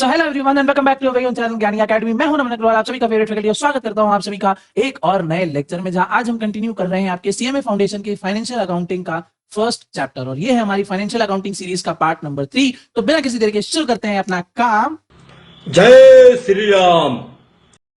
So hello everyone and welcome back to your channel Gyani academy. मैं हूं नमन अग्रवाल, आप सभी का फेवरेट फैकल्टी। स्वागत करता हूं आप सभी का एक और नए लेक्चर में, जहां आज हम कंटिन्यू कर रहे हैं आपके सीएमए फाउंडेशन की फाइनेंशियल अकाउंटिंग का फर्स्ट चैप्टर, और ये है हमारी फाइनेंशियल अकाउंटिंग सीरीज का पार्ट नंबर 3। तो बिना किसी देरी के शुरू करते हैं अपना काम। जय श्री राम।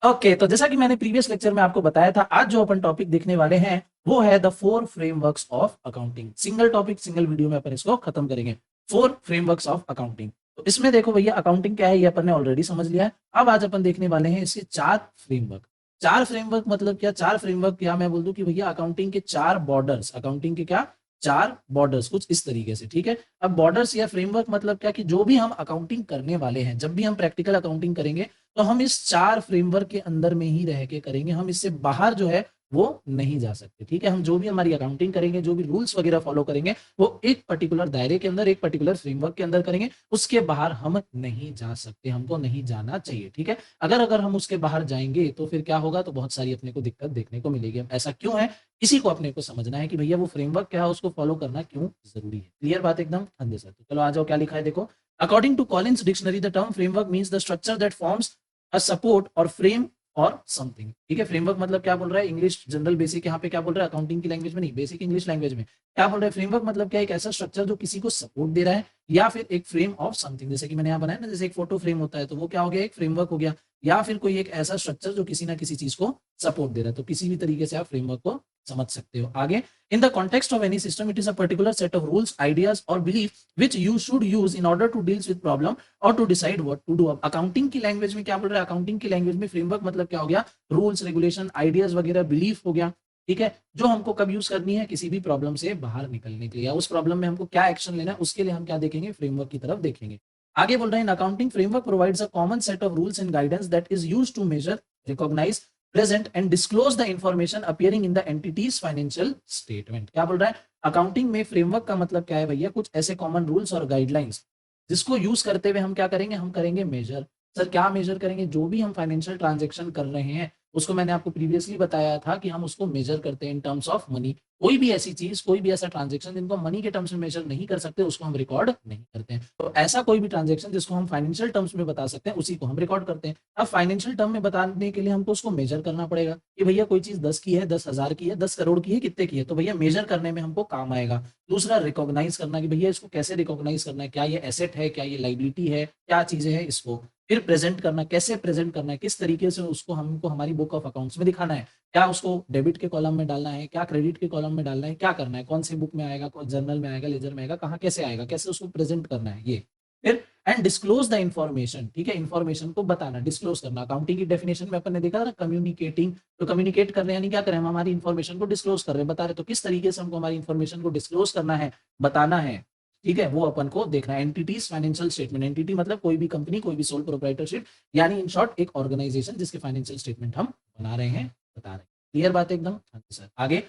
ओके, तो जैसा कि मैंने प्रीवियस लेक्चर में आपको बताया था, आज जो अपन टॉपिक देखने वाले हैं वो है the 4 frameworks of accounting. Single topic single video में अपन इसको खत्म करेंगे। 4 फ्रेमवर्क्स ऑफ अकाउंटिंग। तो इसमें देखो भैया, अकाउंटिंग क्या है ये अपन ने ऑलरेडी समझ लिया है। अब आज अपन देखने वाले हैं इसके 4 फ्रेमवर्क। 4 फ्रेमवर्क मतलब क्या? 4 फ्रेमवर्क क्या मैं बोल दूं कि भैया अकाउंटिंग के 4 बॉर्डर्स, अकाउंटिंग के क्या 4 बॉर्डर्स, कुछ इस तरीके से, ठीक है। अब बॉर्डर्स या फ्रेमवर्क मतलब क्या कि जो भी हम अकाउंटिंग करने वाले हैं, जब भी हम प्रैक्टिकल अकाउंटिंग करेंगे तो हम इस 4 फ्रेमवर्क के अंदर में ही रह के करेंगे। हम इससे बाहर जो है वो नहीं जा सकते, ठीक है। हम जो भी हमारी अकाउंटिंग करेंगे, जो भी रूल्स वगैरह फॉलो करेंगे, वो एक पर्टिकुलर दायरे के अंदर, एक पर्टिकुलर फ्रेमवर्क के अंदर करेंगे। उसके बाहर हम नहीं जा सकते, हमको नहीं जाना चाहिए, ठीक है। अगर हम उसके बाहर जाएंगे तो फिर क्या होगा? तो बहुत सारी अपने को दिक्कत देखने को मिलेगी। अब ऐसा क्यों है, इसी को अपने को समझना है कि भैया वो फ्रेमवर्क क्या है, उसको फॉलो करना क्यों जरूरी है। क्लियर बात एकदम? हाँ जी सर। तो चलो आ जाओ, क्या लिखा है देखो। According to Collins dictionary, the term framework means the structure that forms a support और फ्रेम और समथिंग। ठीक है, फ्रेमवर्क मतलब क्या बोल रहा है? इंग्लिश जनरल बेसिक यहाँ पे क्या बोल रहा है? अकाउंटिंग की लैंग्वेज में नहीं, बेसिक इंग्लिश लैंग्वेज में क्या बोल रहा है? फ्रेमवर्क मतलब क्या? एक ऐसा स्ट्रक्चर जो किसी को सपोर्ट दे रहा है, या फिर एक फ्रेम ऑफ समथिंग। जैसे कि मैंने यहाँ बनाया ना, जैसे एक फोटो फ्रेम होता है, तो वो क्या हो गया? एक फ्रेमवर्क हो गया। या फिर कोई एक ऐसा स्ट्रक्चर जो किसी ना किसी चीज को सपोर्ट दे रहा है। तो किसी भी तरीके से आप फ्रेमवर्क को समझ सकते हो। आगे, in the context of any system, it is a particular set of rules, ideas or belief which you should use in order to deal with problem or to decide what to do। अब accounting की language में क्या बोल रहा है? Accounting की language में framework मतलब क्या हो गया? रूल्स, रेगुलेशन, आइडियाज वगैरह, बिलीफ हो गया, ठीक है। जो हमको कब यूज करनी है? किसी भी प्रॉब्लम से बाहर निकलने के लिए, या उस प्रॉब्लम में हमको क्या एक्शन लेना है, उसके लिए हम क्या देखेंगे? फ्रेमवर्क की तरफ देखेंगे। आगे बोल रहे हैं, accounting framework provides a common set of rules and guidance that is used to measure, recognise, present and disclose the information appearing in the entity's financial statement। क्या बोल रहा है? अकाउंटिंग में फ्रेमवर्क का मतलब क्या है भैया? कुछ ऐसे कॉमन रूल्स और गाइडलाइंस जिसको यूज करते हुए हम क्या करेंगे? हम करेंगे मेजर। सर क्या मेजर करेंगे? जो भी हम फाइनेंशियल ट्रांजेक्शन कर रहे हैं, उसको मैंने आपको प्रीवियसली बताया था कि हम उसको मेजर करते हैं इन टर्म्स ऑफ मनी। कोई भी ऐसी चीज, कोई भी ऐसा ट्रांजेक्शन जिनको मनी के टर्म्स में मेजर नहीं कर सकते, उसको हम रिकॉर्ड नहीं करते हैं। तो ऐसा कोई भी ट्रांजेक्शन जिसको हम फाइनेंशियल टर्म्स में बता सकते हैं, उसी को हम रिकॉर्ड करते हैं। अब फाइनेंशियल टर्म में बताने के लिए हमको उसको मेजर करना पड़ेगा कि भैया कोई चीज 10 की है, 10,000 की है, 10 करोड़ की है, कितने की है, तो भैया मेजर करने में हमको काम आएगा। दूसरा, रिकॉग्नाइज करना कि भैया इसको कैसे रिकॉग्नाइज करना है, क्या ये एसेट है, क्या ये लाइबिलिटी है, क्या चीजें हैं इसको। फिर प्रेजेंट करना, कैसे प्रेजेंट करना है, किस तरीके से उसको हमको हमारी बुक ऑफ अकाउंट्स में दिखाना है। क्या उसको डेबिट के कॉलम में डालना है, क्या क्रेडिट के कॉलम में डालना है, क्या करना है, कौन सी बुक में आएगा, कौन जर्नल में आएगा, लेजर में आएगा, कहाँ कैसे आएगा, कैसे उसको प्रेजेंट करना है ये। फिर एंड डिस्क्लोज द इन्फॉर्मेशन, ठीक है, इन्फॉर्मेशन को बताना, डिस्क्लोज करना। अकाउंटिंग की डेफिनेशन में अपन ने देखा था ना, कम्युनिकेटिंग। तो कम्युनिकेट कर रहे हैं यानी क्या करें? हम हमारी इन्फॉर्मेशन को डिस्क्लोज कर रहे हैं, बता रहे। तो किस तरीके से हमको हमारी इन्फॉर्मेशन को डिस्क्लोज करना है, बताना है, ठीक है, वो अपन को देखना है। एंटिटीज फाइनेंशियल स्टेटमेंट, एंटिटी मतलब कोई भी कंपनी, कोई भी सोल प्रोप्राइटरशिप, यानी इन शॉर्ट एक ऑर्गेनाइजेशन जिसके फाइनेंशियल स्टेटमेंट हम बना रहे हैं, बता रहे हैं। क्लियर बात है एकदम? हाँ जी सर। आगे,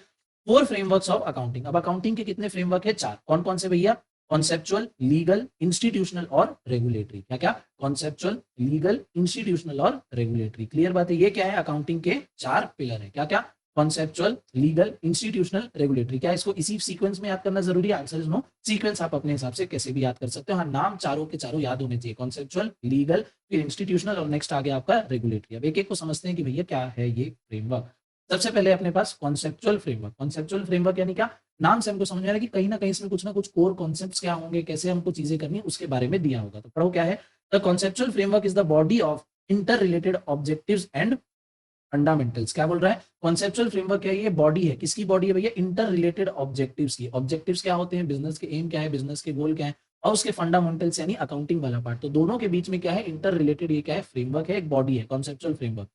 4 फ्रेमवर्क्स ऑफ अकाउंटिंग। अब अकाउंटिंग के कितने फ्रेमवर्क है? 4। कौन कौन से भैया? कॉन्सेप्चुअल, लीगल, इंस्टीट्यूशनल और रेगुलेटरी। क्या क्या? कॉन्सेप्चुअल, लीगल, इंस्टीट्यूशनल और रेगुलेटरी। क्लियर बात है? ये क्या है? अकाउंटिंग के 4 पिलर है। क्या क्या? Conceptual, legal, institutional, regulatory. क्या इसको इसी सीक्वेंस में याद करना जरूरी है? Answer is no. सीक्वेंस आप अपने हिसाब से कैसे भी याद कर सकते हो। हाँ, नाम चारों के चारों याद होने चाहिए। कॉन्सेप्चुअल, लीगल, फिर इंस्टीट्यूशनल और नेक्स्ट आ गया आपका रेगुलेटरी। अब एक एक को समझते हैं कि भैया क्या है ये फ्रेमवर्क। सबसे पहले अपने पास कॉन्सेप्चुअल फ्रेमवर्क। कॉन्सेप्चुअल फ्रेमवर्क यानी क्या? नाम से हमको समझ में आ रहा है कि कहीं ना कहीं इसमें कुछ ना कुछ कोर कॉन्सेप्ट्स क्या होंगे, कैसे हमको चीजें करनी है, उसके बारे में दिया होगा। तो पढ़ो क्या है। The conceptual framework is the body of inter related objectives and fundamentals. क्या बोल रहा है? कॉन्सेप्चुअल फ्रेमवर्क क्या है? ये बॉडी है। किसकी बॉडी है भैया? इंटर रिलेटेड ऑब्जेक्टिव्स की। ऑब्जेक्टिव्स क्या होते हैं? बिजनेस के एम क्या है, बिजनेस के गोल क्या है, और उसके फंडामेंटल्स यानी अकाउंटिंग वाला पार्ट। तो दोनों के बीच में क्या है? Inter related. ये क्या है? फ्रेमवर्क है, एक बॉडी है, conceptual framework.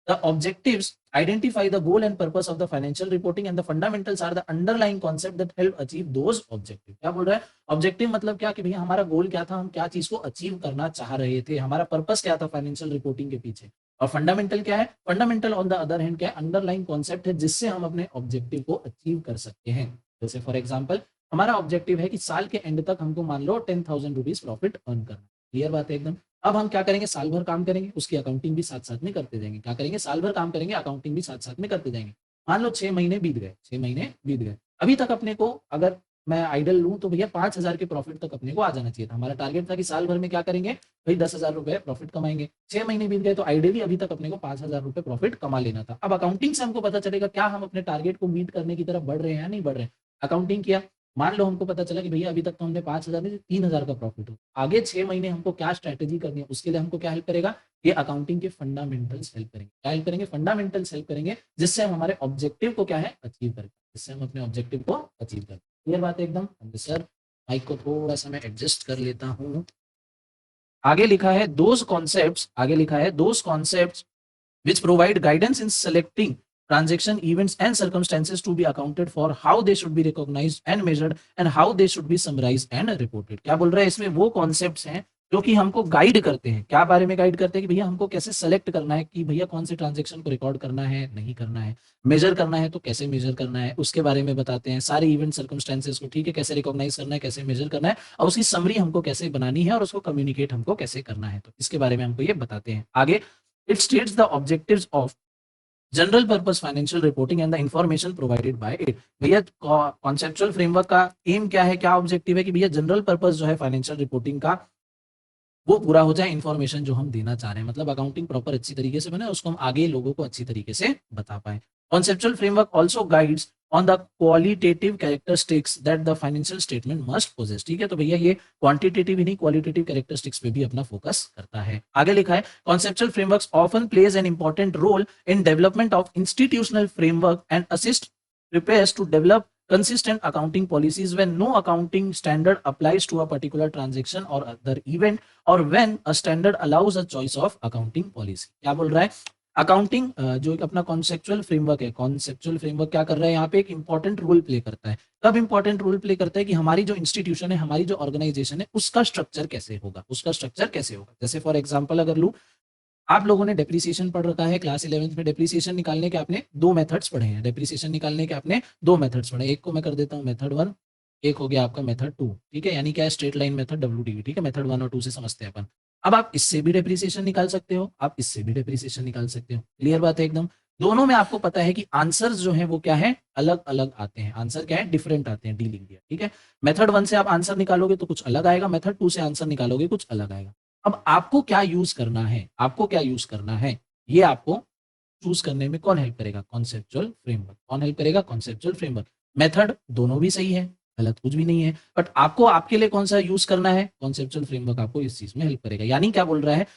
The objectives identify the goal and purpose of the financial reporting and the fundamentals are the underlying concept that help achieve those objectives। क्या बोल रहा है? ऑब्जेक्टिव मतलब क्या कि भैया हमारा गोल क्या था, हम क्या चीज को अचीव करना चाह रहे थे, हमारा पर्पस क्या था फाइनेंशियल रिपोर्टिंग के पीछे। और फंडामेंटल क्या है? Fundamental on the other hand क्या है? अंडरलाइन कॉन्सेप्ट है जिससे हम अपने ऑब्जेक्टिव को अचीव कर सकते हैं। जैसे फॉर एग्जाम्पल, हमारा ऑब्जेक्टिव है कि साल के एंड तक हमको मान लो 10,000 रुपीज प्रॉफिट अर्न करना। क्लियर बात है एकदम? अब हम क्या करेंगे? साल भर काम करेंगे, उसकी अकाउंटिंग भी साथ साथ में करते जाएंगे। क्या करेंगे? साल भर काम करेंगे, अकाउंटिंग भी साथ साथ में करते जाएंगे। मान लो 6 महीने बीत गए, 6 महीने बीत गए, अभी तक अपने को अगर मैं आइडल लूं तो भैया 5,000 के प्रॉफिट तक अपने को आ जाना चाहिए था। हमारा टारगेट था कि साल भर में क्या करेंगे भाई, 10,000 रुपए प्रॉफिट कमाएंगे। 6 महीने बीत गए तो आइडियली अभी तक अपने को 5,000 रुपए प्रॉफिट कमा लेना था। अब अकाउंटिंग से हमको पता चलेगा क्या हम अपने टारगेट को मीट करने की तरफ बढ़ रहे हैं या नहीं बढ़ रहे हैं। अकाउंटिंग किया, मान लो हमको पता चला कि भैया अभी तक तो हमने 5,000 नहीं 3,000 का प्रॉफिट हो, आगे 6 महीने हमको क्या स्ट्रैटेजी करनी है, उसके लिए हमको क्या हेल्प करेगा, ये अकाउंटिंग के फंडामेंटल्स हेल्प करेंगे। क्या हेल्प करेंगे, फंडामेंटल्स हेल्प करेंगे, जिससे हम हमारे ऑब्जेक्टिव को क्या है अचीव करें, जिससे हम अपने ऑब्जेक्टिव को अचीव करें। क्लियर बात है एकदम। सर माइक को थोड़ा सा मैं एडजस्ट कर लेता हूँ। आगे लिखा है दोज कॉन्सेप्ट्स, आगे लिखा है those concepts which provide guidance in selecting transaction events and circumstances to be accounted for, how they should be recognized and measured and how they should be summarized and reported। क्या बोल रहा है इसमें, वो concepts हैं जो कि हमको गाइड करते हैं। क्या बारे में गाइड करते हैं कि भैया हमको कैसे सेलेक्ट करना है कि भैया कौन से ट्रांजेक्शन को रिकॉर्ड करना है, नहीं करना है, मेजर करना है तो कैसे मेजर करना है, उसके बारे में बताते हैं। सारे इवेंट सर्कमस्टेंसेस को, ठीक है, कैसे रिकॉग्नाइज करना है, कैसे मेजर करना है, और उसकी समरी हमको कैसे बनानी है और उसको कम्युनिकेट हमको कैसे करना है, तो इसके बारे में हमको ये बताते हैं। आगे it states the objectives of general purpose financial reporting and the information provided by it. भैया कॉन्सेप्चुअल फ्रेमवर्क का एम क्या है, क्या ऑब्जेक्टिव है कि भैया जनरल पर्पस जो है फाइनेंशियल रिपोर्टिंग का वो पूरा हो जाए, इन्फॉर्मेशन जो हम देना चाह रहे हैं, मतलब अकाउंटिंग प्रॉपर अच्छी तरीके से बने, उसको हम आगे लोगों को अच्छी तरीके से बता पाए। Conceptual framework also guides on the qualitative characteristics that the financial statement must possess. ठीक है, तो भैया ये क्वांटिटेटिव ही नहीं क्वालिटेटिव कैरेक्टरिस्टिक्स पे भी अपना फोकस करता है। आगे लिखा है conceptual frameworks often plays an important role in development of institutional framework and assist prepares to develop consistent accounting policies when no accounting standard applies to a particular transaction or other event or when a standard allows a choice of accounting policy। क्या बोल रहा है, accounting जो एक अपना conceptual framework है, conceptual framework क्या कर रहा है यहाँ पे, एक इंपॉर्टेंट रोल प्ले करता है। कब इंपॉर्टेंट रोल प्ले करता है कि हमारी जो इंस्टीट्यूशन है, हमारी जो ऑर्गेनाइजेशन है, उसका स्ट्रक्चर कैसे होगा, उसका स्ट्रक्चर कैसे होगा। जैसे फॉर एग्जाम्पल अगर लूँ, आप लोगों ने डेप्रिसिएशन पढ़ रखा है क्लास 11th में, डेप्रिसिएशन निकालने के आपने दो मेथड्स पढ़े हैं, डेप्रिसिएशन निकालने के आपने दो मेथड्स पढ़े, एक को मैं कर देता हूँ मेथड 1, एक हो गया आपका मेथड 2। ठीक है, यानी क्या है, स्ट्रेट लाइन मेथड, WDV। ठीक है, मेथड 1 और 2 से समझते हैं अपन। अब आप इससे भी डेप्रिसिएशन निकाल सकते हो, आप इससे भी डेप्रिसिएशन निकाल सकते हो। क्लियर बात है एकदम। दोनों में आपको पता है कि आंसर्स जो है वो क्या है, अलग अलग आते हैं, आंसर क्या है, डिफरेंट आते हैं, डीलिंग दिया। ठीक है, मेथड 1 से आप आंसर निकालोगे तो कुछ अलग आएगा, मेथड 2 से आंसर निकालोगे कुछ अलग आएगा। अब आपको क्या यूज करना है, आपको क्या यूज करना है, ये आपको चूज करने में कौन हेल्प करेगा, कॉन्सेप्चुअल फ्रेमवर्क। कौन हेल्प करेगा, कॉन्सेप्चुअल फ्रेमवर्क। मेथड दोनों भी सही है, गलत कुछ भी नहीं है, बट आपको आपके लिए कौन सा यूज करना है, कॉन्सेप्चुअल फ्रेमवर्क आपको इस चीज में हेल्प करेगा। यानी क्या बोल रहा है,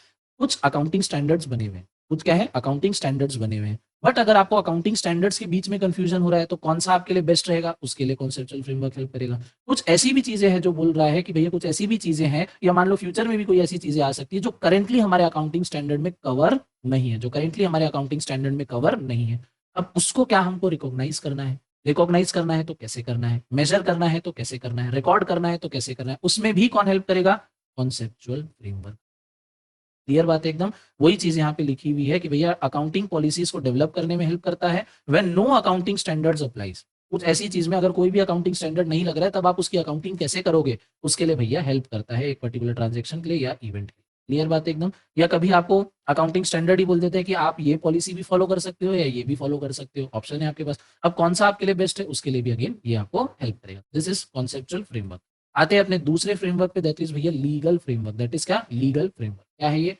कुछ अकाउंटिंग स्टैंडर्ड्स बने हुए हैं, कुछ क्या है, अकाउंटिंग स्टैंडर्ड्स बने हुए हैं, बट अगर आपको अकाउंटिंग स्टैंडर्ड्स के बीच में कंफ्यूजन हो रहा है तो कौन सा आपके लिए बेस्ट रहेगा, उसके लिए कॉन्सेप्चुअल फ्रेमवर्क हेल्प करेगा। कुछ ऐसी भी चीजें हैं जो बोल रहा है कि भैया कुछ ऐसी भी चीजें हैं, या मान लो फ्यूचर में भी कोई ऐसी चीजें आ सकती है जो करेंटली हमारे अकाउंटिंग स्टैंडर्ड में कवर नहीं है, जो करेंटली हमारे अकाउंटिंग स्टैंडर्ड में कवर नहीं है। अब उसको क्या हमको रिकॉग्नाइज करना है, रिकॉग्नाइज करना है तो कैसे करना है, मेजर करना है तो कैसे करना है, रिकॉर्ड करना है तो कैसे करना है, उसमें भी कौन हेल्प करेगा, कॉन्सेप्चुअल फ्रेमवर्क। क्लियर बात है एकदम। वही चीज यहाँ पे लिखी हुई है कि भैया अकाउंटिंग पॉलिसीज को डेवलप करने में हेल्प करता है when no accounting standards applies. कुछ ऐसी चीज में अगर कोई भी अकाउंटिंग स्टैंडर्ड नहीं लग रहा है तब आप उसकी अकाउंटिंग कैसे करोगे, उसके लिए भैया हेल्प करता है एक पर्टिकुलर ट्रांजेक्शन के लिए या इवेंट के लिए। क्लियर बात है एकदम। या कभी आपको अकाउंटिंग स्टैंडर्ड ही बोल देते हैं कि आप ये पॉलिसी भी फॉलो कर सकते हो या ये भी फॉलो कर सकते हो, ऑप्शन है आपके पास। अब कौन सा आपके लिए बेस्ट है, उसके लिए भी अगेन ये आपको हेल्प करेगा। This is conceptual framework. आते हैं अपने दूसरे फ्रेमवर्क पे, दैट इज भैया लीगल फ्रेमवर्क। दैट इज क्या, लीगल फ्रेमवर्क। क्या है ये,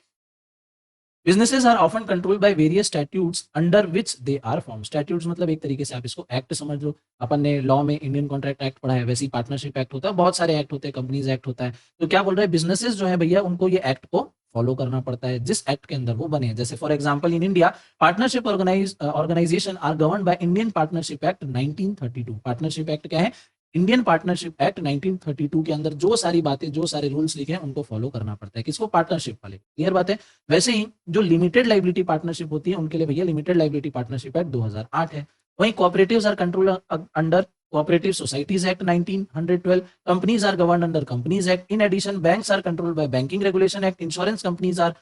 Businesses are often controlled by various statutes under which they are formed। Statutes मतलब एक तरीके से आप इसको एक्ट समझ लो। अपन ने लॉ में इंडियन कॉन्ट्रैक्ट एक्ट पढ़ा है, वैसे ही पार्टनरशिप एक्ट होता है, बहुत सारे एक्ट होते हैं, कंपनीज एक्ट होता है। तो क्या बोल रहे हैं, बिजनेसेस जो है भैया उनको ये एक्ट को फॉलो करना पड़ता है जिस एक्ट के अंदर वो बने हैं। जैसे for example in India partnership organisation are govern by Indian partnership act 1932। Partnership act क्या है, इंडियन पार्टनरशिप एक्ट 1932 के अंदर जो सारी बातें, जो सारे रूल्स लिखे हैं उनको फॉलो करना पड़ता है, किसको, पार्टनरशिप वाले। क्लियर बात है। वैसे ही जो लिमिटेड लाइबिलिटी पार्टनरशिप होती है उनके लिए भैया लिमिटेड लाइबिलिटी पार्टनरशिप एक्ट 2008 है। वहीं cooperatives are control under cooperative societies act 1912। Companies are govern under companies act. In addition banks are control by banking regulation act. Insurance companies are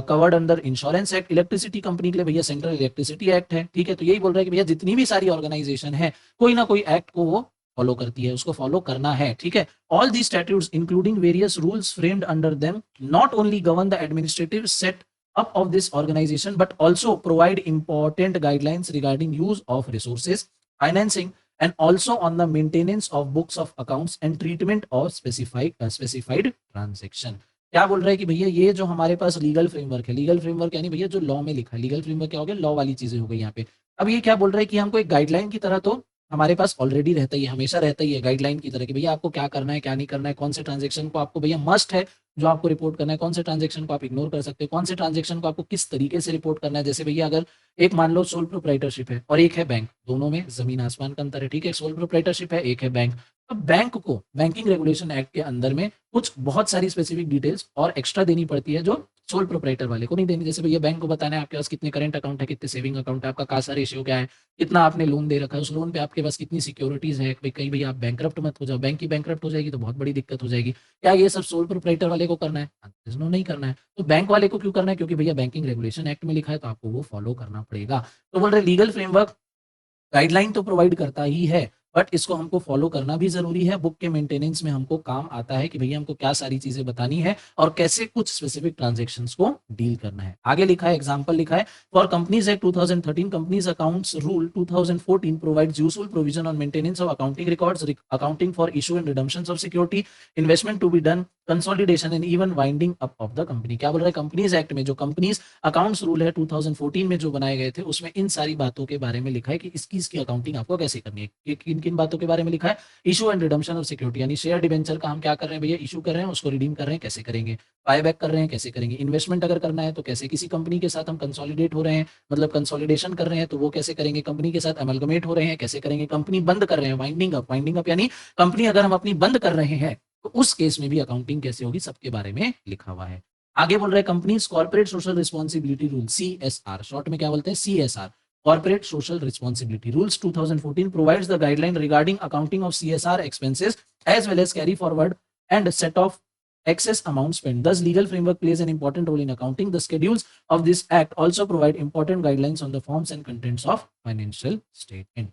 covered under insurance act. Electricity company के लिए भैया central electricity act है। ठीक है, तो यही बोल रहा है कि भैया जितनी भी सारी ऑर्गेनाइजेशन है कोई ना कोई एक्ट को वो फॉलो करती है, उसको फॉलो करना है। ठीक है, all the statutes including various rules framed under them not only govern the administrative set up of this organization but also provide important guidelines regarding use of resources, financing and also on the maintenance of books of accounts and treatment of specified transaction. क्या बोल रहा है कि भैया ये जो हमारे पास legal framework है, लीगल फ्रेमवर्क यानी भैया जो लॉ में लिखा है, लीगल फ्रेमवर्क क्या हो गया, लॉ वाली चीजें हो गई यहाँ पे। अब ये क्या बोल रहा है कि हमको एक गाइडलाइन की तरह तो हमारे पास ऑलरेडी रहता ही है, हमेशा रहता ही है गाइडलाइन की तरह कि भैया आपको क्या करना है क्या नहीं करना है, कौन से ट्रांजेक्शन को आपको भैया मस्ट है जो आपको रिपोर्ट करना है, कौन से ट्रांजेक्शन को आप इग्नोर कर सकते हो, कौन से ट्रांजेक्शन को आपको किस तरीके से रिपोर्ट करना है। जैसे भैया अगर एक मान लो सोल प्रोप्राइटरशिप है और एक है बैंक, दोनों में जमीन आसमान का अंतर है, ठीक है। सोल प्रोप्राइटरशिप है, एक है बैंक। अब बैंक को बैंकिंग रेगुलेशन एक्ट के अंदर में कुछ बहुत सारी स्पेसिफिक डिटेल्स और एक्स्ट्रा देनी पड़ती है जो सोल प्रोप्राइटर वाले को नहीं देनी। जैसे भैया बैंक को बताना है आपके पास कितने करंट अकाउंट है, कितने सेविंग अकाउंट है, आपका कासा रेशियो क्या है, कितना आपने लोन दे रखा है, उस लोन पे आपके पास कितनी सिक्योरिटीज है, कहीं भैया आप बैंकरप्ट मत हो जाओ, बैंक की बैंकरप्ट हो जाएगी तो बहुत बड़ी दिक्कत हो जाएगी। क्या ये सब सोल प्रोप्राइटर वाले को करना है? नहीं करना है। तो बैंक वाले को क्यों करना है? क्योंकि भैया बैंकिंग रेगुलेशन एक्ट में लिखा है तो आपको वो फॉलो करना पड़ेगा। तो बोल रहे लीगल फ्रेमवर्क गाइडलाइन तो प्रोवाइड करता ही है, बट इसको हमको फॉलो करना भी जरूरी है। बुक के मेंटेनेंस में हमको काम आता है कि भैया हमको क्या सारी चीजें बतानी है और कैसे कुछ स्पेसिफिक ट्रांजैक्शंस को डील करना है। आगे लिखा है, एग्जांपल लिखा है, for companies act 2013 companies accounts rule 2014 provides useful provision on maintenance of accounting records, accounting for issue and redemption of security, investment to be done, consolidation and even winding up of the company. क्या बोल रहा है? Companies act में जो companies accounts rule है 2014 में जो बनाए गए थे उसमें इन सारी बातों के बारे में लिखा है कि इसकी अकाउंटिंग आपको कैसे करनी है। किन किन बातों के बारे में लिखा है? Issue and redemption of security, यानी शेयर डिवेंचर का हम क्या कर रहे हैं भैया, इशू कर रहे हैं, उसको रिडीम कर रहे हैं, कैसे करेंगे। बायबैक कर रहे हैं, कैसे करेंगे। इन्वेस्टमेंट अगर करना है तो कैसे, किसी कंपनी के साथ हम कंसोलिडेट हो रहे हैं मतलब कंसोलिडेशन कर रहे हैं तो वो कैसे करेंगे, कंपनी के साथ अमलगमेट हो रहे हैं कैसे करेंगे, कंपनी बंद कर रहे हैं, वाइंडिंग अप यानी कंपनी अगर हम अपनी बंद कर रहे हैं तो उस केस में भी अकाउंटिंग कैसे होगी, सबके बारे में लिखा हुआ है। आगे बोल रहे हैं companies corporate social responsibility rule, CSR, short में क्या बोलते हैं, CSR, Corporate Social Responsibility Rules 2014 provides the guideline regarding accounting of CSR expenses as well as carry forward and set off excess amount spent. Thus, legal framework plays an important role in accounting. The schedules of this act also provide important guidelines on the forms and contents of financial statement.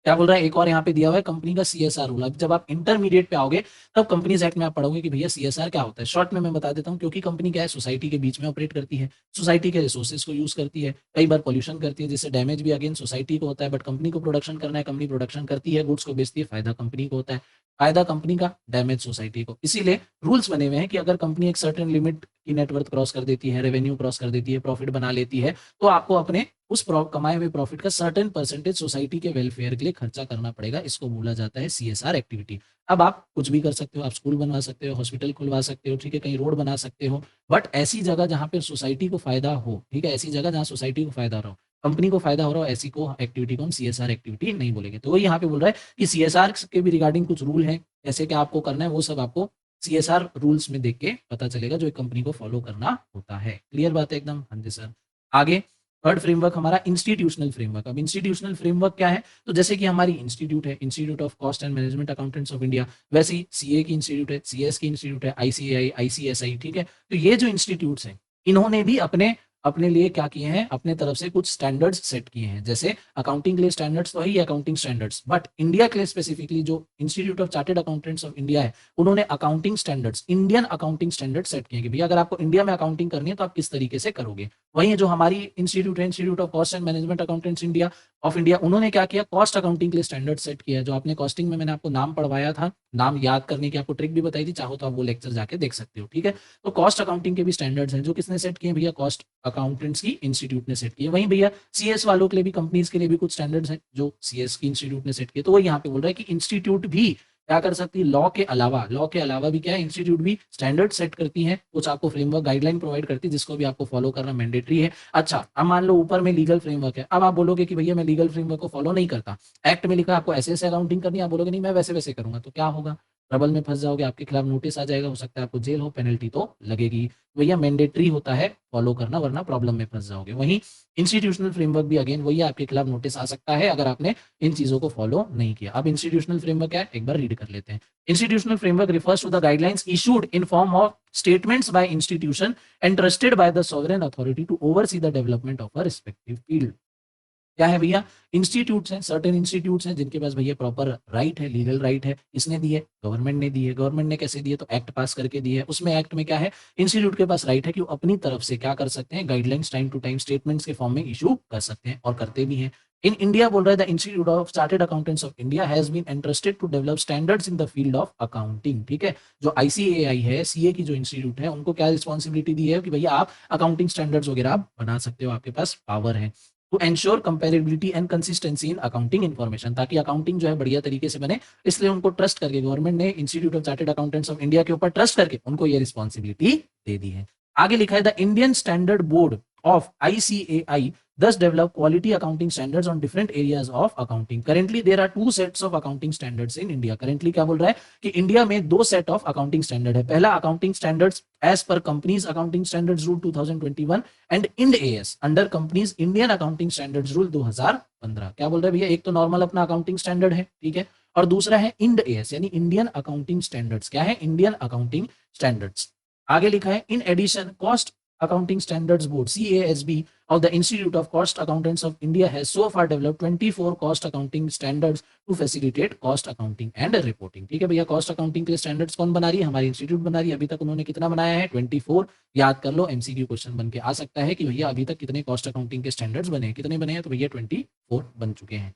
क्या बोल रहा है, एक और यहाँ पे दिया हुआ है कंपनी का CSR रूल। अब जब आप इंटरमीडिएट पे आओगे तब कंपनीज एक्ट में आप पढ़ोगे कि भैया CSR क्या होता है। शॉर्ट में मैं बता देता हूँ, क्योंकि कंपनी क्या है, सोसाइटी के बीच में ऑपरेट करती है, सोसाइटी के रिसोर्सेज को यूज करती है, कई बार पॉल्यूशन करती है जिससे डैमेज भी अगेन सोसाइटी को होता है। बट कंपनी को प्रोडक्शन करना है, कंपनी प्रोडक्शन करती है, गुड्स को बेचती है, फायदा कंपनी को होता है, फायदा कंपनी का, डैमेज सोसाइटी को। इसीलिए रूल्स बने हुए हैं कि अगर कंपनी एक सर्टेन लिमिट की नेटवर्थ क्रॉस कर देती है, रेवेन्यू क्रॉस कर देती है, प्रॉफिट बना लेती है, तो आपको अपने उस कमाए हुए प्रॉफिट का सर्टेन परसेंटेज सोसाइटी के वेलफेयर के लिए खर्चा करना पड़ेगा। इसको बोला जाता है CSR एक्टिविटी। अब आप कुछ भी कर सकते हो, आप स्कूल बनवा सकते हो, हॉस्पिटल खुलवा सकते हो, ठीक है, कहीं रोड बना सकते हो, बट ऐसी जगह जहाँ पे सोसाइटी को फायदा हो, ठीक है, ऐसी जगह जहाँ सोसाइटी को फायदा हो रहा हो, कंपनी को फायदा हो रहा हो, ऐसी को एक्टिविटी को हम CSR एक्टिविटी नहीं बोलेंगे। तो वही यहाँ पे बोल रहा है कि CSR के भी रिगार्डिंग कुछ रूल है, कैसे क्या आपको करना है, वो सब आपको CSR रूल्स में देख के पता चलेगा जो एक कंपनी को फॉलो करना होता है। क्लियर बात है एकदम? हाँ जी सर। आगे थर्ड फ्रेमवर्क हमारा इंस्टीट्यूशनल फ्रेमवर्क। अब इंस्टीट्यूशनल फ्रेमवर्क क्या है? तो जैसे कि हमारी इंस्टीट्यूट है, institute of cost and management accountants of India, वैसे ही CA की इंस्टीट्यूट है, CS की इंस्टीट्यूट है, ICAI, ICSI, ठीक है। तो ये जो इंस्टीट्यूट्स हैं इन्होंने भी अपने अपने लिए क्या किए हैं, अपने तरफ से कुछ स्टैंडर्ड्स सेट किए हैं। जैसे अकाउंटिंग के लिए स्टैंडर्ड्स तो है ही अकाउंटिंग स्टैंडर्ड्स, बट इंडिया के लिए स्पेसिफिकली जो institute of chartered accountants of India है उन्होंने accounting standards, Indian accounting standard set किए कि भैया अगर आपको इंडिया में अकाउंटिंग करनी है तो आप किस तरीके से करोगे। वही जो हमारी इंस्टीट्यूट है, institute of cost and management accountants India of India, उन्होंने क्या किया, कॉस्ट अकाउंटिंग के लिए स्टैंडर्ड सेट किया है। जो आपने कॉस्टिंग में मैंने आपको नाम पढ़वाया था, नाम याद करने की आपको ट्रिक भी बताई थी, चाहो तो आप वो लेक्चर जाके देख सकते हो, ठीक है। तो कॉस्ट अकाउंटिंग के भी स्टैंडर्ड्स हैं जो किसने सेट किए भैया, कॉस्ट अकाउंटेंट्स की इंस्टीट्यूट ने सेट किए। वहीं भैया CS वालों के लिए भी, कंपनीज के लिए भी कुछ स्टैंडर्ड्स हैं जो CS की इंस्टीट्यूट ने सेट किए। तो वो यहाँ पे बोल रहा है कि इंस्टीट्यूट भी क्या कर सकती है, लॉ के अलावा भी क्या है, इंस्टीट्यूट भी स्टैंडर्ड सेट करती है, कुछ आपको फ्रेमवर्क गाइडलाइन प्रोवाइड करती है जिसको भी आपको फॉलो करना मैंडेटरी है। अच्छा, अब मान लो ऊपर में लीगल फ्रेमवर्क है, अब आप बोलोगे कि भैया मैं लीगल फ्रेमवर्क को फॉलो नहीं करता, एक्ट में लिखा आपको ऐसे ऐसे अकाउंटिंग करनी है, आप बोलोगे नहीं मैं वैसे वैसे करूंगा, तो क्या होगा, ट्रबल में फंस जाओगे, आपके खिलाफ नोटिस आ जाएगा, हो सकता है आपको जेल हो, पेनल्टी तो लगेगी। भैया मैंडेटरी होता है फॉलो करना, वरना प्रॉब्लम में फंस जाओगे। वहीं इंस्टीट्यूशनल फ्रेमवर्क भी अगेन वही आपके खिलाफ नोटिस आ सकता है अगर आपने इन चीजों को फॉलो नहीं किया। अब इंस्टीट्यूशनल फ्रेमवर्क क्या है, एक बार रीड कर लेते हैं। Institutional framework refers to the guidelines issued in form of statements by institution entrusted by the sovereign authority to oversee the development of a respective field. क्या है भैया, इंस्टीट्यूट्स हैं, सर्टेन इंस्टीट्यूट्स हैं जिनके पास भैया प्रॉपर राइट है, legal right है, किसने दी है, गवर्नमेंट ने दी है। गवर्नमेंट ने कैसे दी है, तो एक्ट पास करके दी है। उसमें एक्ट में क्या है, इंस्टीट्यूट के पास राइट है कि वो अपनी तरफ से क्या कर सकते हैं, guidelines time to time statements के फॉर्म में इशू कर सकते हैं और करते भी हैं। इन इंडिया बोल रहा है the institute of chartered accountants of India has been entrusted to develop standards in the field of accounting. ठीक है, जो आईसीएआई है, सीए की जो इंस्टीट्यूट है, उनको क्या रिस्पॉन्सिबिलिटी दी है कि भैया आप अकाउंटिंग स्टैंडर्ड्स वगैरह आप बना सकते हो, आपके पास पावर है। To ensure comparability and consistency in accounting information, ताकि अकाउंटिंग जो है बढ़िया तरीके से बने, इसलिए उनको ट्रस्ट करके गवर्नमेंट ने institute of chartered accountants of India के ऊपर ट्रस्ट करके उनको ये रिस्पॉन्सिबिलिटी दे दी है। आगे लिखा है the Indian standard board of ICAI thus develop quality accounting standards on different areas of accounting. Currently there are two sets of accounting standards in India. Currently क्या बोल रहा है कि इंडिया में दो सेट ऑफ अकाउंटिंग स्टैंडर्ड है। पहला accounting standards as per companies accounting standards rule 2021 and Ind AS under companies Indian accounting standards rule 2015। क्या बोल रहे हैं भैया, एक तो नॉर्मल अपना अकाउंटिंग स्टैंडर्ड है, ठीक है, और दूसरा है इंड एएस यानी इंडियन अकाउंटिंग स्टैंडर्ड्स। क्या है, इंडियन अकाउंटिंग स्टैंडर्ड्स। आगे लिखा है in addition cost Accounting Standards Board CASB of the Institute of Cost Accountants of India has so far developed 24 cost accounting standards to facilitate cost accounting and reporting। ठीक है भैया, cost accounting के standards कौन बना रही है, हमारी institute बना रही है। अभी तक उन्होंने कितना बनाया है, 24। याद कर लो, एमसीक्यू क्वेश्चन बन के आ सकता है कि भैया अभी तक कितने कॉस्ट अकाउंटिंग के स्टैंडर्ड्स बने हैं, कितने बने हैं, तो भैया 24 बन चुके हैं।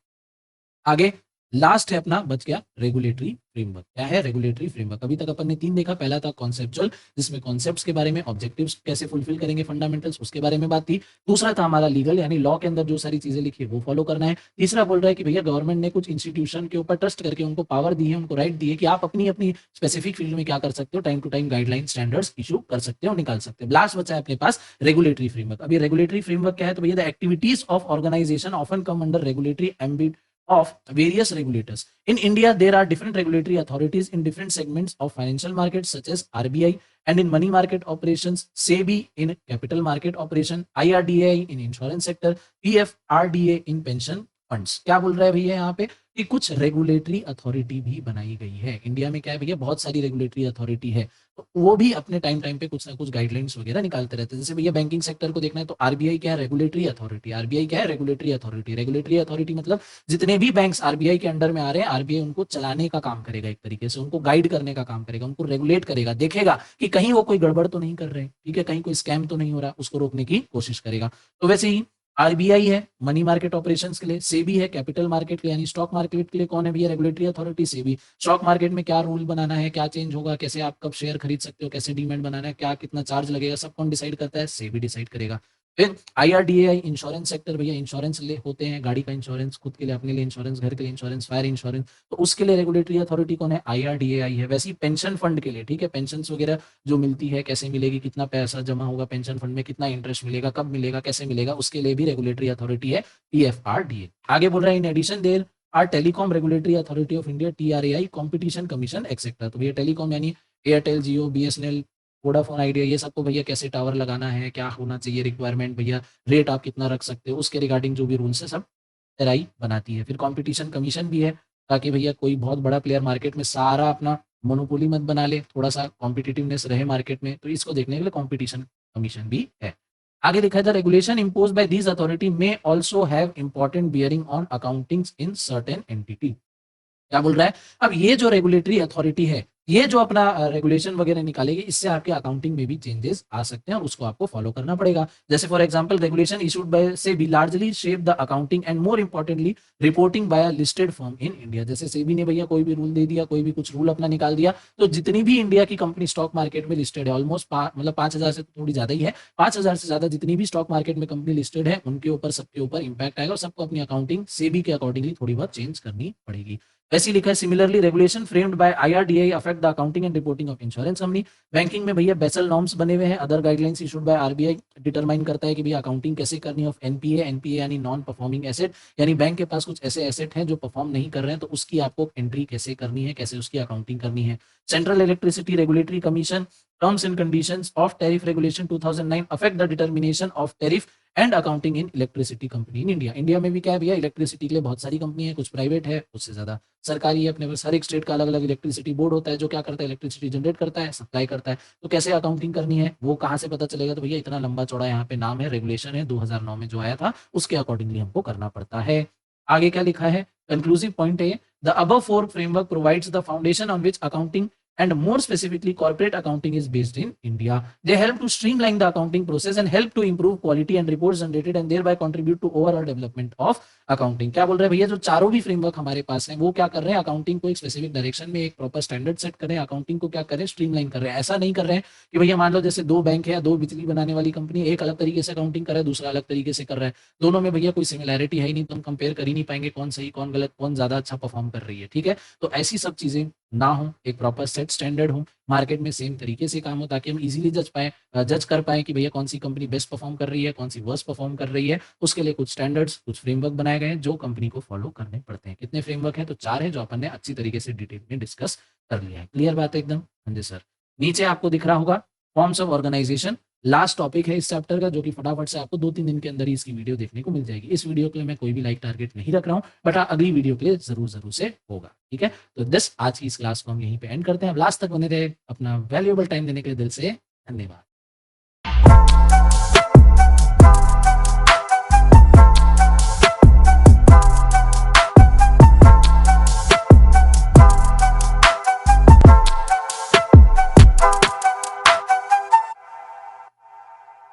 आगे लास्ट है अपना बच गया रेगुलेटरी फ्रेमवर्क। क्या है, रेगुलेटरी फ्रेमवर्क। अभी तक अपन ने 3 देखा, पहला था कॉन्सेप्चुअल, जिसमें कॉन्सेप्ट्स के बारे में, ऑब्जेक्टिव्स कैसे फुलफिल करेंगे, फंडामेंटल्स, उसके बारे में बात थी। दूसरा था हमारा लीगल, यानी लॉ के अंदर जो सारी चीजें लिखी है वो फॉलो करना है। तीसरा बोल रहा है कि भैया गवर्नमेंट ने कुछ इंस्टीट्यूशन के ऊपर ट्रस्ट करके उनको पावर दी है, उनको राइट दी है कि आप अपनी अपनी स्पेसिफिक फील्ड में क्या कर सकते हो, time to time guideline standards issue कर सकते हो, निकाल सकते हो। लास्ट बचा है अपने पास रेगुलेटरी फ्रेमवर्क। अभी रेगुलेटरी फ्रेमवर्क क्या है, तो भैया the activities of organization often come under regulatory ambit of various regulators. In India, there are different regulatory authorities in different segments of financial markets such as RBI and in money market operations, SEBI in capital market operation, IRDAI in insurance sector, PFRDA in pension funds। क्या बोल रहा है भैया यहाँ पे कि कुछ regulatory authority भी बनाई गई है। इंडिया में क्या है भैया, बहुत सारी रेगुलेटरी अथॉरिटी है, तो वो भी अपने टाइम टाइम पे कुछ ना कुछ गाइडलाइंस वगैरह निकालते रहते हैं। जैसे भैया बैंकिंग सेक्टर को देखना है तो आरबीआई क्या है, रेगुलेटरी अथॉरिटी। आरबीआई क्या है, रेगुलेटरी अथॉरिटी। रेगुलेटरी अथॉरिटी मतलब जितने भी बैंक्स आरबीआई के अंडर में आ रहे हैं, आरबीआई उनको चलाने का काम करेगा, एक तरीके से उनको गाइड करने का काम करेगा, उनको रेगुलेट करेगा, देखेगा कि कहीं वो कोई गड़बड़ तो नहीं कर रहे, ठीक है, कहीं कोई स्कैम तो नहीं हो रहा, उसको रोकने की कोशिश करेगा। तो वैसे ही आरबीआई है मनी मार्केट ऑपरेशंस के लिए, सेबी है कैपिटल मार्केट के लिए यानी स्टॉक मार्केट के लिए। कौन है भैया, regulatory authority SEBI. Stock market में क्या रूल बनाना है, क्या चेंज होगा, कैसे आप कब शेयर खरीद सकते हो, कैसे डीमैट बनाना है, क्या कितना चार्ज लगेगा, सब कौन डिसाइड करता है, सेबी डिसाइड करेगा। फिर आईआरडीएआई इंश्योरेंस सेक्टर, भैया इंश्योरेंस ले होते हैं, गाड़ी का इंश्योरेंस, खुद के लिए, अपने लिए इंश्योरेंस, घर के लिए इंश्योरेंस, फायर इंश्योरेंस, तो उसके लिए रेगुलेटरी अथॉरिटी कौन है, आईआरडीएआई है। वैसे ही पेंशन फंड के लिए, ठीक है, पेंशन वगैरह जो मिलती है, कैसे मिलेगी, कितना पैसा जमा होगा पेंशन फंड में, कितना इंटरेस्ट मिलेगा, कब मिलेगा, कैसे मिलेगा, उसके लिए भी रेगुलेटरी अथॉरिटी है, पीएफआरडीए। आगे बोल रहा है in addition there are telecom regulatory authority of India, TRAI, competition commission etcetera. तो भैया टेलीकॉम यानी Airtel, Jio, BSNL, Vodafone Idea, ये सबको भैया कैसे टावर लगाना है, क्या होना चाहिए रिक्वायरमेंट, भैया रेट आप कितना रख सकते हो, उसके रिगार्डिंग जो भी रूल्स है सब टेराई बनाती है। फिर कंपटीशन कमीशन भी है, ताकि भैया कोई बहुत बड़ा प्लेयर मार्केट में सारा अपना मोनोपोली मत बना ले, थोड़ा सा कॉम्पिटिटिवनेस रहे मार्केट में, तो इसको देखने के लिए कंपटीशन कमीशन भी है। आगे लिखा था regulation impose by these authority may also have important bearing on accounting in certain entity. क्या बोल रहा है, अब ये जो रेगुलेटरी अथॉरिटी है, ये जो अपना रेगुलेशन वगैरह निकालेगी, इससे आपके अकाउंटिंग में भी चेंजेस आ सकते हैं और उसको आपको फॉलो करना पड़ेगा। जैसे for example regulation issued by SEBI largely shape the accounting and more importantly reporting by a listed firm in India. जैसे सेबी ने भैया कोई भी रूल दे दिया, कोई भी कुछ रूल अपना निकाल दिया, तो जितनी भी इंडिया की कंपनी स्टॉक मार्केट में लिस्टेड है, ऑलमोस्ट मतलब 5,000 से थोड़ी ज्यादा ही है, 5,000 से ज्यादा जितनी भी स्टॉक मार्केट में कंपनी लिस्टेड है, उनके ऊपर सबके ऊपर इंपैक्ट आएगा और सबको अपनी अकाउंटिंग सेबी के अकॉर्डिंगली थोड़ी बहुत चेंज करनी पड़ेगी। वैसे लिखा है similarly regulation framed bye IRDI affect the accounting and reporting of insurance company. Banking में भैया बेसल नॉर्म्स बने हुए हैं, other guidelines issued by RBI determine करता है कि भैया अकाउंटिंग कैसे करनी है ऑफ एनपीए। एनपीए यानी नॉन परफॉर्मिंग एसेट, यानी बैंक के पास कुछ ऐसे एसेट हैं जो परफॉर्म नहीं कर रहे हैं, तो उसकी आपको एंट्री कैसे करनी है, कैसे उसकी अकाउंटिंग करनी है। Central electricity regulatory commission terms and conditions of tariff regulation 2009 affect the determination of tariff and accounting in electricity company in India. India में भी क्या है भैया, इलेक्ट्रिसिटी के लिए बहुत सारी कंपनी है, कुछ प्राइवेट है, उससे ज्यादा सरकारी है। अपने पास हर एक स्टेट का अलग अलग इलेक्ट्रिसिटी बोर्ड होता है, जो क्या करता है, इलेक्ट्रिसिटी जनरेट करता है, सप्लाई करता है। तो कैसे अकाउंटिंग करनी है, वो कहाँ से पता चलेगा, तो भैया इतना लंबा चौड़ा यहाँ पे नाम है, रेगुलेशन है 2009 में जो आया था, उसके अकॉर्डिंगली हमको करना पड़ता है। आगे क्या लिखा है, कंक्लूसिव पॉइंट है the above four framework provides the foundation on which accounting and more specifically corporate accounting is based in India. They help to streamline the accounting process and help to improve quality and reports generated and thereby contribute to overall development of accounting. क्या बोल रहे हैं भैया, जो चारों भी framework हमारे पास हैं वो क्या कर रहे हैं, अकाउंटिंग को एक स्पेसिफिक डायरेक्शन में एक प्रॉपर स्टैंडर्ड सेट कर रहे हैं, अकाउंटिंग को क्या कर रहे हैं, स्ट्रीमलाइन कर रहे हैं। ऐसा नहीं कर रहे हैं कि भैया मान लो जैसे दो बैंक है या दो बिजली बनाने वाली कंपनी, एक अलग तरीके से अकाउंटिंग कर रहा है, दूसरा अलग तरीके से कर रहा है, दोनों में भैया कोई सिमिलैरिटी है ही नहीं, तो हम कंपेयर कर ही नहीं पाएंगे कौन सही कौन गलत, कौन ज्यादा अच्छा परफॉर्म कर रही है। ठीक है, तो ऐसी सब चीजें ना हो, एक प्रॉपर सेट स्टैंडर्ड हो, मार्केट में सेम तरीके से काम हो, ताकि हम इजीली जज कर पाए कि भैया कौन सी कंपनी बेस्ट परफॉर्म कर रही है, कौन सी वर्स्ट परफॉर्म कर रही है। उसके लिए कुछ स्टैंडर्ड्स, कुछ फ्रेमवर्क बनाए गए हैं जो कंपनी को फॉलो करने पड़ते हैं। कितने फ्रेमवर्क हैं, तो 4 है, जो अपन ने अच्छी तरीके से डिटेल में डिस्कस कर लिया है। क्लियर बात है एकदम? हाँ जी सर। नीचे आपको दिख रहा होगा forms of organization, last topic है इस चैप्टर का, जो कि फटाफट से आपको 2-3 दिन के अंदर ही इसकी वीडियो देखने को मिल जाएगी। इस वीडियो के लिए मैं कोई भी लाइक टारगेट नहीं रख रहा हूं, बट अगली वीडियो के लिए जरूर से होगा। ठीक है, तो आज की इस क्लास को हम यहीं पे एंड करते हैं। अब लास्ट तक बने रहे, अपना वैल्यूएबल टाइम देने के लिए दिल से धन्यवाद।